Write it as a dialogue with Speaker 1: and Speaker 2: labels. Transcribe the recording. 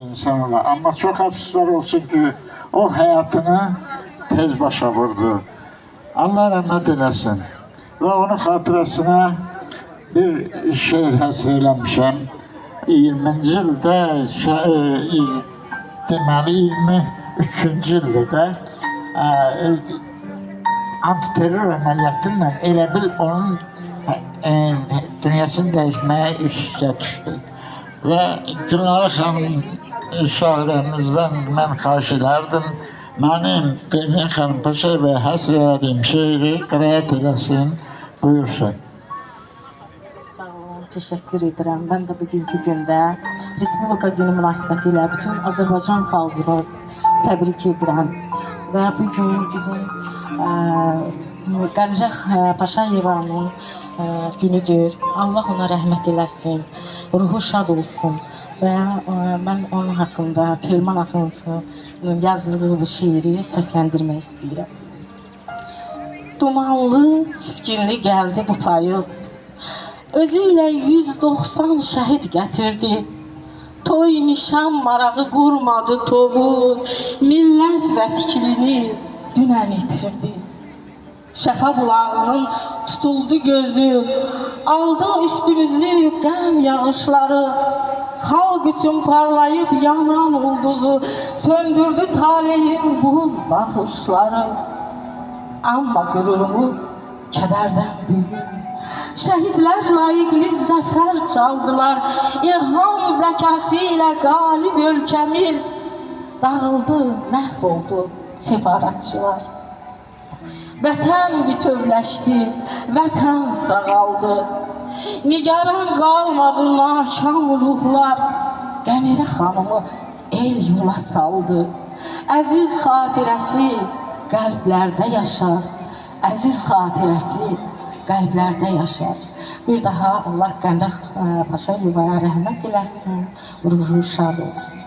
Speaker 1: İnsanlar. Ama çok afsuslar olsun ki o hayatını tez başa vurdu. Allah rahmet eylesin. Ve onun hatırasına bir şehir həsr 20. ildə, deməli 23-cü ildə də antiterror əməliyyatıyla elə bil onun dünyasını dəyişməyə üst-üstə düşdü. Və Gülnara xanım şairəmizdən mən xahiş edərdim, mənim Qeyniyə xanım Paşayevə həsr etdiyim şeiri qiraət eləsin, buyursun.
Speaker 2: Sağ olun, teşekkür ederim. Ben de bugünkü günde Respublika günü münasibətilə bütün Azərbaycan xalqını təbrik edirəm. Və bugün bizim Qənirə Paşayevanın günüdür. Allah ona rəhmət eləsin, ruhu şad olsun. Və mən onun haqqında Telman Axunçunun yazdığı bu şiiri səsləndirmək istəyirəm. Dumanlı, çiskinli gəldi bu payız. Özüyle 190 şəhid gətirdi. Toy nişan marağı qurmadı Tovuz. Millət vətkirini dünən itirdi. Şəfa bulağının tutuldu gözü. Aldı üstümüzü qəm yağışları. Xalq üçün parlayıb yanan ulduzu. Söndürdü taleyin buz baxışları. Amma qürurumuz kədərdən büyür. Şəhidlər layiqli zəfər çaldılar. İlham zəkası ilə qalib ölkəmiz. Dağıldı, məhv oldu separatçılar. Vətən bütövləşdi, vətən sağaldı. Nigaran qalmadı nakam ruhlar. Qənirə xanımı el yola saldı. Əziz xatirəsi qəlblərdə yaşar. Əziz xatirəsi qəlblərdə yaşar. Bir daha Allah Qənirə Paşayevaya rəhmət eləsin, ruhu şad olsun.